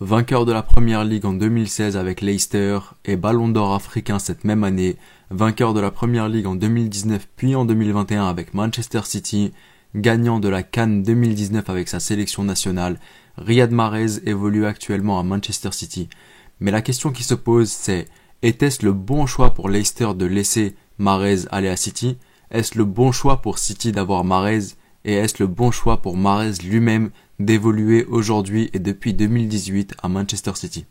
Vainqueur de la Première Ligue en 2016 avec Leicester et Ballon d'Or africain cette même année, vainqueur de la Première Ligue en 2019 puis en 2021 avec Manchester City, gagnant de la CAN 2019 avec sa sélection nationale, Riyad Mahrez évolue actuellement à Manchester City. Mais la question qui se pose c'est, était-ce le bon choix pour Leicester de laisser Mahrez aller à City? Est-ce le bon choix pour City d'avoir Mahrez? Et est-ce le bon choix pour Mahrez lui-même d'évoluer aujourd'hui et depuis 2018 à Manchester City?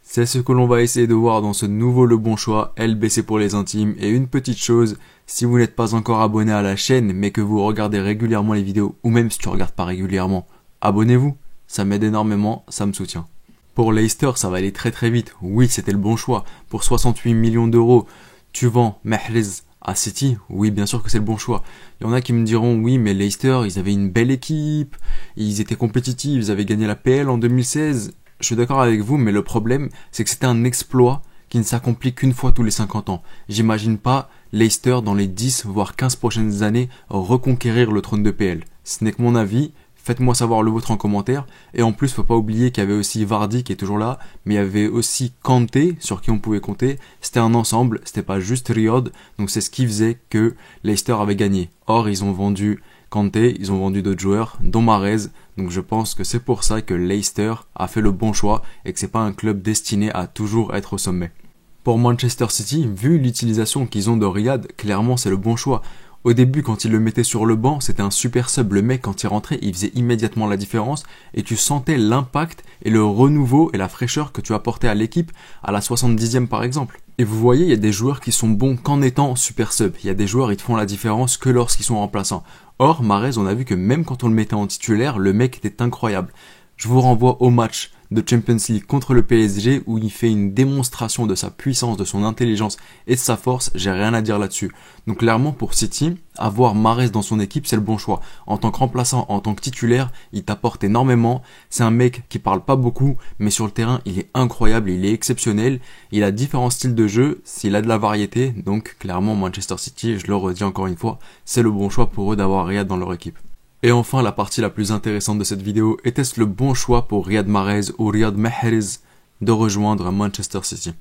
C'est ce que l'on va essayer de voir dans ce nouveau Le Bon Choix, LBC pour les intimes. Et une petite chose, si vous n'êtes pas encore abonné à la chaîne mais que vous regardez régulièrement les vidéos, ou même si tu ne regardes pas régulièrement, abonnez-vous, ça m'aide énormément, ça me soutient. Pour Leicester, ça va aller très très vite. Oui, c'était le bon choix. Pour 68 millions d'euros, tu vends Mahrez à City, oui, bien sûr que c'est le bon choix. Il y en a qui me diront, oui, mais Leicester, ils avaient une belle équipe, ils étaient compétitifs, ils avaient gagné la PL en 2016. Je suis d'accord avec vous, mais le problème, c'est que c'était un exploit qui ne s'accomplit qu'une fois tous les 50 ans. J'imagine pas Leicester dans les 10, voire 15 prochaines années reconquérir le trône de PL. Ce n'est que mon avis. Faites-moi savoir le vôtre en commentaire. Et en plus, faut pas oublier qu'il y avait aussi Vardy qui est toujours là, mais il y avait aussi Kanté sur qui on pouvait compter. C'était un ensemble, c'était pas juste Riyad, donc c'est ce qui faisait que Leicester avait gagné. Or, ils ont vendu Kanté, ils ont vendu d'autres joueurs, dont Mahrez, donc je pense que c'est pour ça que Leicester a fait le bon choix et que c'est pas un club destiné à toujours être au sommet. Pour Manchester City, vu l'utilisation qu'ils ont de Riyad, clairement c'est le bon choix. Au début, quand il le mettait sur le banc, c'était un super sub. Le mec, quand il rentrait, il faisait immédiatement la différence et tu sentais l'impact et le renouveau et la fraîcheur que tu apportais à l'équipe à la 70e par exemple. Et vous voyez, il y a des joueurs qui sont bons qu'en étant super sub. Il y a des joueurs, ils te font la différence que lorsqu'ils sont remplaçants. Or, Mahrez, on a vu que même quand on le mettait en titulaire, le mec était incroyable. Je vous renvoie au match de Champions League contre le PSG où il fait une démonstration de sa puissance, de son intelligence et de sa force, j'ai rien à dire là-dessus. Donc clairement pour City, avoir Mahrez dans son équipe, c'est le bon choix. En tant que remplaçant, en tant que titulaire, il t'apporte énormément. C'est un mec qui parle pas beaucoup, mais sur le terrain, il est incroyable, il est exceptionnel. Il a différents styles de jeu, il a de la variété, donc clairement Manchester City, je le redis encore une fois, c'est le bon choix pour eux d'avoir Riyad dans leur équipe. Et enfin, la partie la plus intéressante de cette vidéo, était-ce le bon choix pour Riyad Mahrez ou Riyad Mahrez de rejoindre Manchester City?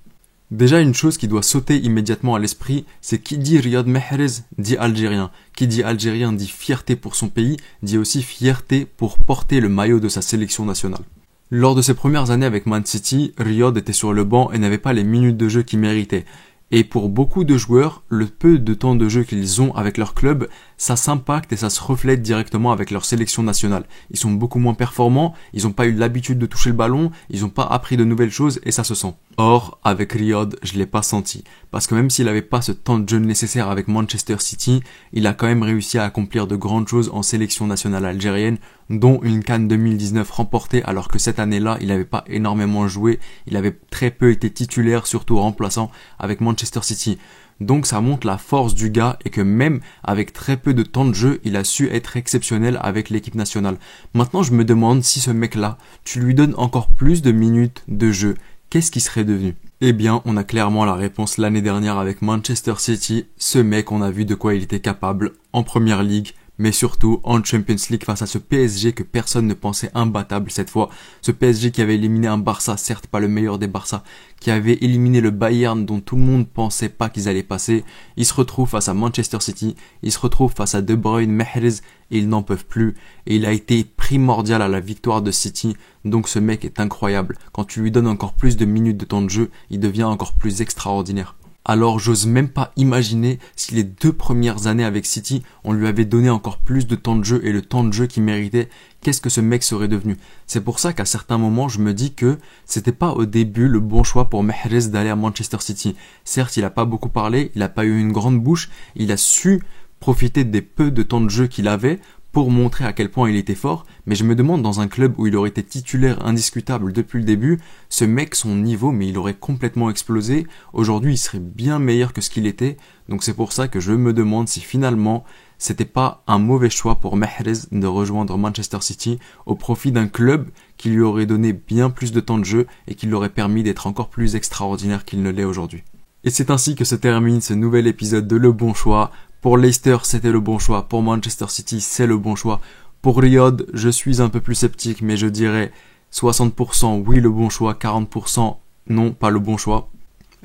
Déjà, une chose qui doit sauter immédiatement à l'esprit, c'est qui dit Riyad Mahrez dit algérien. Qui dit algérien dit fierté pour son pays, dit aussi fierté pour porter le maillot de sa sélection nationale. Lors de ses premières années avec Man City, Riyad était sur le banc et n'avait pas les minutes de jeu qu'il méritait. Et pour beaucoup de joueurs, le peu de temps de jeu qu'ils ont avec leur club, ça s'impacte et ça se reflète directement avec leur sélection nationale. Ils sont beaucoup moins performants, ils n'ont pas eu l'habitude de toucher le ballon, ils n'ont pas appris de nouvelles choses et ça se sent. Or, avec Riyad, je l'ai pas senti. Parce que même s'il n'avait pas ce temps de jeu nécessaire avec Manchester City, il a quand même réussi à accomplir de grandes choses en sélection nationale algérienne, dont une CAN 2019 remportée alors que cette année-là, il n'avait pas énormément joué, il avait très peu été titulaire, surtout remplaçant avec Manchester City. Donc ça montre la force du gars et que même avec très peu de temps de jeu, il a su être exceptionnel avec l'équipe nationale. Maintenant, je me demande si ce mec-là, tu lui donnes encore plus de minutes de jeu, qu'est-ce qu'il serait devenu? Eh bien, on a clairement la réponse l'année dernière avec Manchester City. Ce mec, on a vu de quoi il était capable en Première Ligue, mais surtout en Champions League face à ce PSG que personne ne pensait imbattable cette fois. Ce PSG qui avait éliminé un Barça, certes pas le meilleur des Barça, qui avait éliminé le Bayern dont tout le monde pensait pas qu'ils allaient passer. Il se retrouve face à Manchester City, il se retrouve face à De Bruyne, Mahrez, et ils n'en peuvent plus. Et il a été primordial à la victoire de City, donc ce mec est incroyable. Quand tu lui donnes encore plus de minutes de temps de jeu, il devient encore plus extraordinaire. Alors j'ose même pas imaginer si les 2 premières années avec City, on lui avait donné encore plus de temps de jeu et le temps de jeu qu'il méritait, qu'est-ce que ce mec serait devenu? C'est pour ça qu'à certains moments, je me dis que c'était pas au début le bon choix pour Mahrez d'aller à Manchester City. Certes, il a pas beaucoup parlé, il a pas eu une grande bouche, il a su profiter des peu de temps de jeu qu'il avait pour montrer à quel point il était fort, mais je me demande dans un club où il aurait été titulaire indiscutable depuis le début, ce mec, son niveau, mais il aurait complètement explosé. Aujourd'hui, il serait bien meilleur que ce qu'il était, donc c'est pour ça que je me demande si finalement, c'était pas un mauvais choix pour Mahrez de rejoindre Manchester City au profit d'un club qui lui aurait donné bien plus de temps de jeu et qui lui aurait permis d'être encore plus extraordinaire qu'il ne l'est aujourd'hui. Et c'est ainsi que se termine ce nouvel épisode de Le Bon Choix. Pour Leicester, c'était le bon choix. Pour Manchester City, c'est le bon choix. Pour Riyad, je suis un peu plus sceptique, mais je dirais 60% oui le bon choix, 40% non pas le bon choix.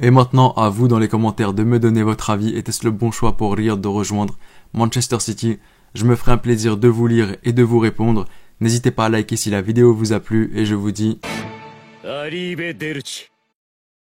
Et maintenant à vous dans les commentaires de me donner votre avis, était-ce le bon choix pour Riyad de rejoindre Manchester City? Je me ferai un plaisir de vous lire et de vous répondre. N'hésitez pas à liker si la vidéo vous a plu et je vous dis... Arrivederci.